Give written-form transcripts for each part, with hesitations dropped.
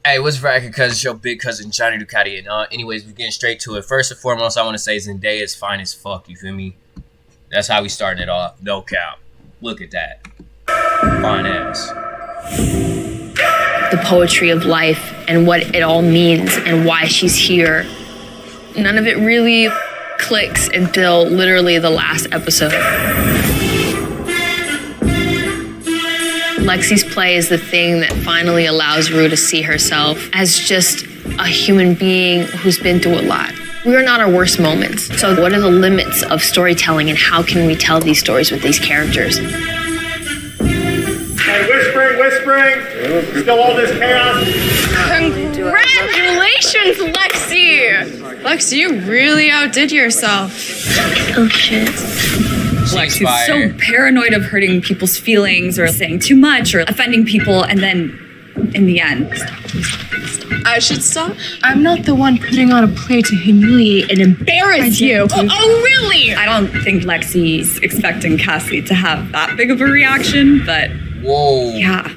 Hey, what's rocking, cuz? It's your big cousin Johnny Ducati. And anyways, we're getting straight to it. First and foremost, I want to say Zendaya is fine as fuck. You feel me? That's how we starting it off. No cap. Look at that. Fine ass. The poetry of life and what it all means and why she's here. None of it really clicks until literally the last episode. Lexi's play is the thing that finally allows Rue to see herself as just a human being who's been through a lot. We are not our worst moments. So what are the limits of storytelling and how can we tell these stories with these characters? Hey, whispering. Still all this chaos. Congratulations, Lexi! Lexi, you really outdid yourself. Oh, shit. Lexi's so paranoid of hurting people's feelings or saying too much or offending people, and then in the end, I should stop? I'm not the one putting on a play to humiliate and embarrass you. Oh, really? I don't think Lexi's expecting Cassie to have that big of a reaction, but whoa. Yeah.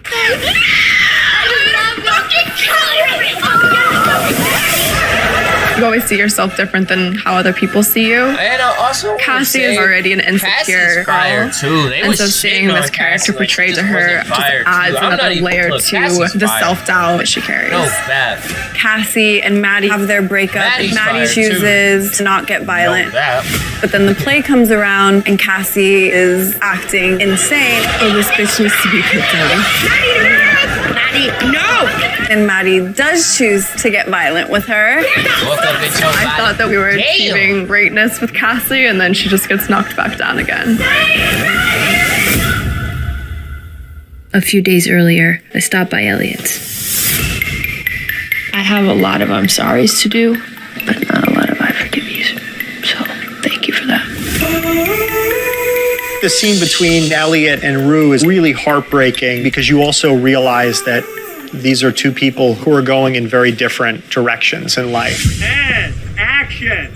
You always see yourself different than how other people see you. And also Cassie is already an insecure girl. Too. And so seeing this character portrayed to her just adds another layer to the self-doubt she carries. No, bad. Cassie and Maddie have their breakup. Maddie chooses to not get violent. But then the play comes around and Cassie is acting insane. Oh, this bitch needs to be put down. Maddie, no! And Maddie does choose to get violent with her. I thought that we were achieving greatness with Cassie, and then she just gets knocked back down again. A few days earlier, I stopped by Elliot's. I have a lot of I'm sorry's to do, but not a lot of I forgive yous. So, thank you for that. The scene between Elliot and Rue is really heartbreaking because you also realize that these are two people who are going in very different directions in life. And action!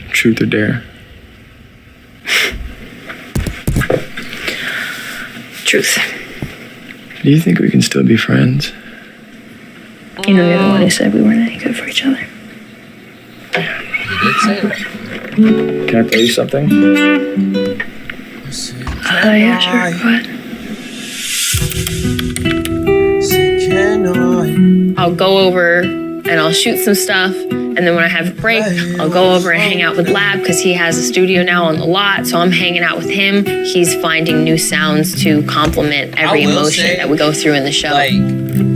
Truth or dare? Truth. Do you think we can still be friends? You know, you're the one who said we weren't any good for each other. You did say that. Can I play you something? Yeah, sure. What? I'll go over and I'll shoot some stuff. And then when I have a break, I'll go over and hang out with Lab because he has a studio now on the lot. So I'm hanging out with him. He's finding new sounds to complement every emotion that we go through in the show. Like,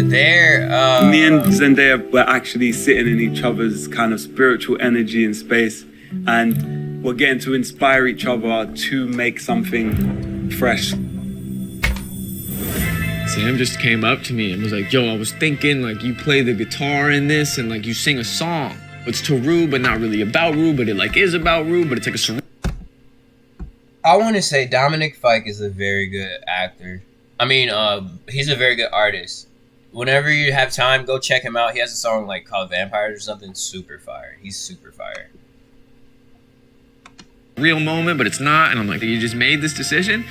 they're, me and Zendaya were actually sitting in each other's kind of spiritual energy and space. And we're getting to inspire each other to make something fresh. Sam just came up to me and was like, yo, I was thinking, like, you play the guitar in this and, like, you sing a song. It's to Rue, but not really about Rue, but it, like, is about Rue, but it's like a... I want to say Dominic Fike is a very good actor. I mean, he's a very good artist. Whenever you have time, go check him out. He has a song, like, called Vampires or something. Super fire. He's super fire. Real moment, but it's not. And I'm like, you just made this decision?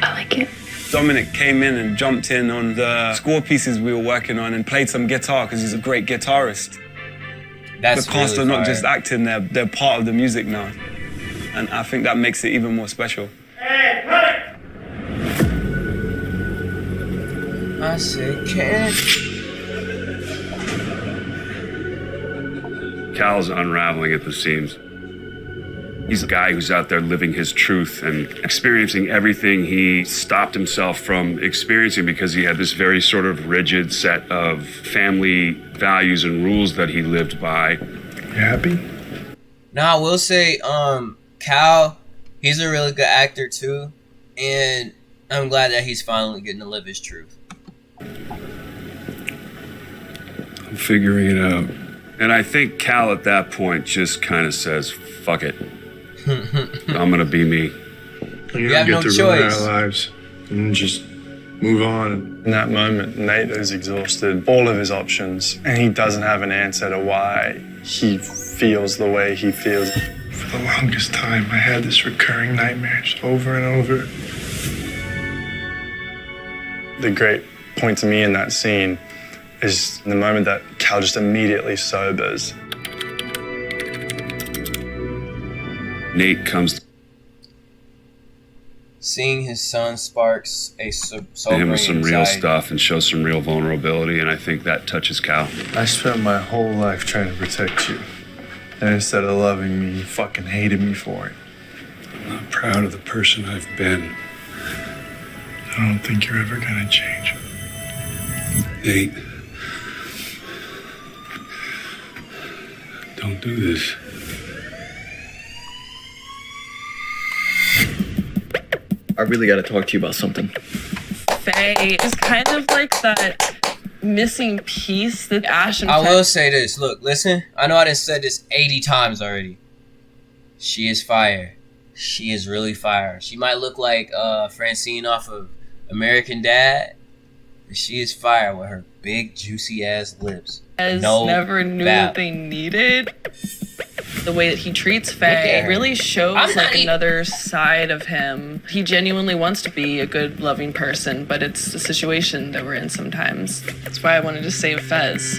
I like it. Dominic came in and jumped in on the score pieces we were working on and played some guitar because he's a great guitarist. That's the cast really are not fire. just acting, they're part of the music now. And I think that makes it even more special. Hey, cut it! I said, can't. Cal's unraveling at the seams. He's a guy who's out there living his truth and experiencing everything he stopped himself from experiencing because he had this very sort of rigid set of family values and rules that he lived by. You happy? Now, I will say, Cal, he's a really good actor too. And I'm glad that he's finally getting to live his truth. I'm figuring it out. And I think Cal at that point just kind of says, fuck it. I'm gonna be me. You have get no to ruin choice. our lives and just move on. In that moment, Nate has exhausted all of his options, and he doesn't have an answer to why he feels the way he feels. For the longest time, I had this recurring nightmare just over and over. The great point to me in that scene is the moment that Cal just immediately sobers. Nate comes Seeing his son sparks a to sobering him with some real anxiety. stuff and shows some real vulnerability, and I think that touches Cal. I spent my whole life trying to protect you. And instead of loving me, you fucking hated me for it. I'm not proud of the person I've been. I don't think you're ever gonna change. Nate, don't do this. I really got to talk to you about something. Faye is kind of like that missing piece that Ash and I Faye- will say this. Look, listen. I know I done said this 80 times already. She is fire. She is really fire. She might look like Francine off of American Dad, but she is fire with her big, juicy ass lips. No never knew bap. that they needed. The way that he treats Look Faye at her. really shows I'm not like e- another side of him. He genuinely wants to be a good, loving person, but it's the situation that we're in sometimes. That's why I wanted to save Fez.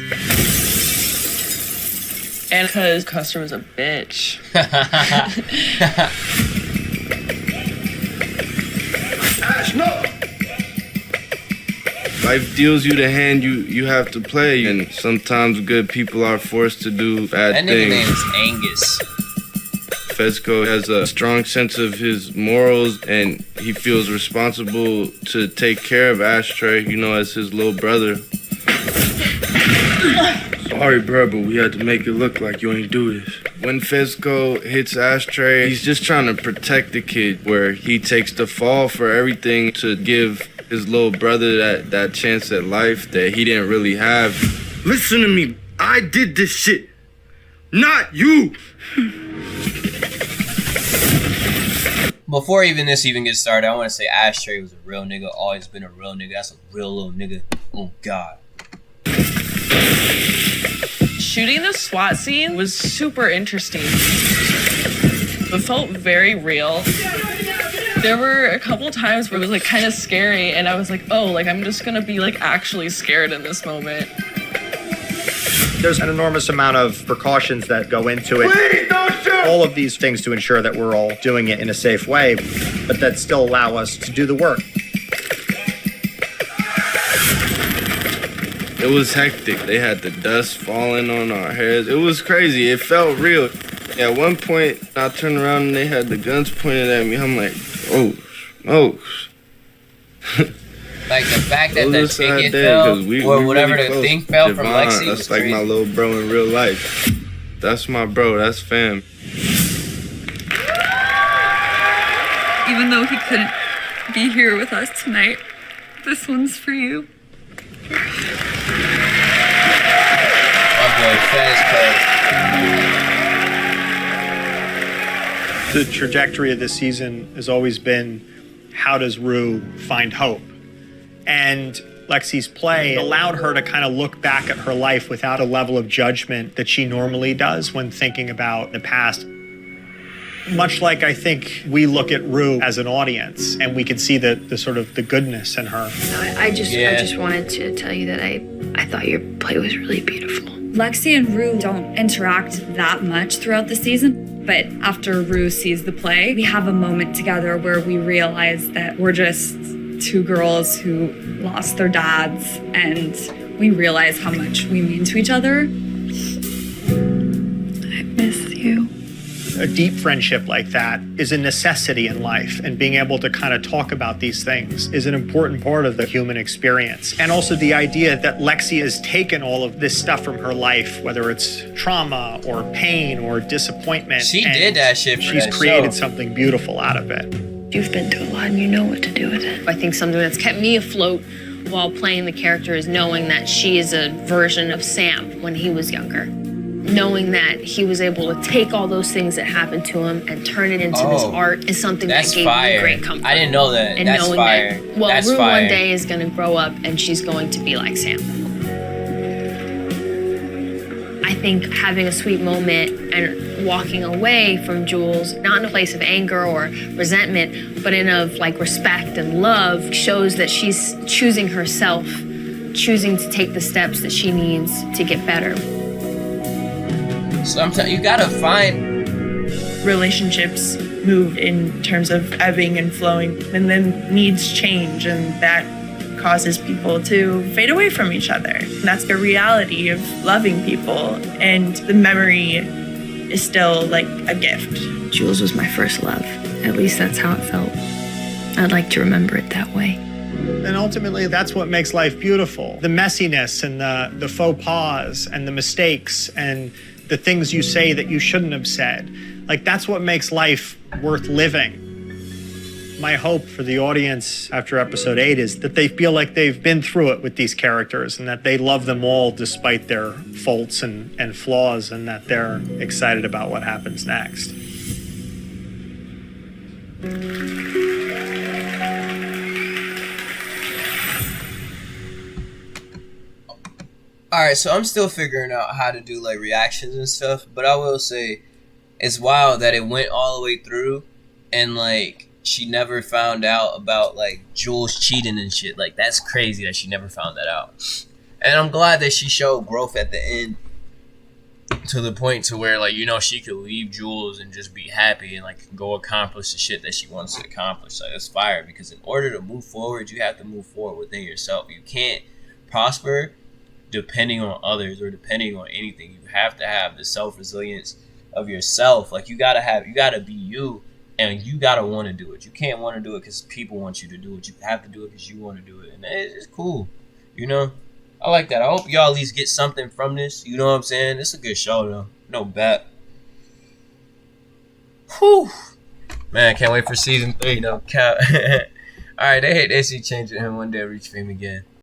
And because Custer was a bitch. Ash, no! Life deals you the hand you have to play, and sometimes good people are forced to do bad That nigga things. name is Angus. Fezco has a strong sense of his morals, and he feels responsible to take care of Ashtray, as his little brother. Sorry, bro, but we had to make it look like you ain't do this. When Fezco hits Ashtray, he's just trying to protect the kid, where he takes the fall for everything to give his little brother that chance at life that he didn't really have. Listen to me. I did this shit. Not you. Before this even gets started, I want to say Ashtray was a real nigga. Always been a real nigga. That's a real little nigga. Oh, God. Shooting the SWAT scene was super interesting. It felt very real. There were a couple times where it was like kind of scary, and I was like, oh, like I'm just gonna be like actually scared in this moment. There's an enormous amount of precautions that go into it. Please don't shoot! All of these things to ensure that we're all doing it in a safe way, but that still allow us to do the work. It was hectic. They had the dust falling on our heads. It was crazy. It felt real. At one point, I turned around and they had the guns pointed at me. I'm like, oh, smokes. Like the fact that It the was a sad ticket day, fell, 'cause we or whatever really the close. thing fell from Devon, Lexi that's was like crazy. my little bro in real life. That's my bro. That's fam. Even though he couldn't be here with us tonight, this one's for you. My boy Fez, The trajectory of this season has always been, how does Rue find hope? And Lexi's play allowed her to kind of look back at her life without a level of judgment that she normally does when thinking about the past. Much like I think we look at Rue as an audience and we can see the sort of the goodness in her. I just wanted to tell you that I thought your play was really beautiful. Lexi and Rue don't interact that much throughout the season, but after Rue sees the play, we have a moment together where we realize that we're just two girls who lost their dads, and we realize how much we mean to each other. I miss you. A deep friendship like that is a necessity in life, and being able to kind of talk about these things is an important part of the human experience. And also the idea that Lexi has taken all of this stuff from her life, whether it's trauma or pain or disappointment. She and did that shit for she's that created show. something beautiful out of it. You've been through a lot and you know what to do with it. I think something that's kept me afloat while playing the character is knowing that she is a version of Sam when he was younger. Knowing that he was able to take all those things that happened to him and turn it into this art is something that that's gave fire. me great comfort. I didn't know that. And That's knowing fire. that, well, That's Rue fire. one day is going to grow up and she's going to be like Sam. I think having a sweet moment and walking away from Jules, not in a place of anger or resentment, but in of like respect and love, shows that she's choosing herself choosing to take the steps that she needs to get better. Sometimes you gotta find relationships move in terms of ebbing and flowing, and then needs change, and that causes people to fade away from each other. And that's the reality of loving people, and the memory is still like a gift. Jules was my first love. At least that's how it felt. I'd like to remember it that way. And ultimately, that's what makes life beautiful. The messiness and the faux pas and the mistakes and the things you say that you shouldn't have said. Like, that's what makes life worth living. My hope for the audience after episode 8 is that they feel like they've been through it with these characters and that they love them all despite their faults and flaws, and that they're excited about what happens next. Alright, so I'm still figuring out how to do like reactions and stuff, but I will say it's wild that it went all the way through and like she never found out about like Jules cheating and shit. Like, that's crazy that she never found that out. And I'm glad that she showed growth at the end to the point to where, like, you know, she could leave Jules and just be happy and like go accomplish the shit that she wants to accomplish. Like, that's fire, because in order to move forward, you have to move forward within yourself. You can't prosper depending on others or depending on anything. You have to have the self-resilience of yourself. Like, you gotta be you, and you gotta want to do it. You can't want to do it because people want you to do it. You have to do it because you want to do it, and it's cool, you know. I like that. I hope y'all at least get something from this. You know what I'm saying? It's a good show though. No bet. Whew. Man, I can't wait for season 3. No cap. All right, they see changing him one day reach fame again.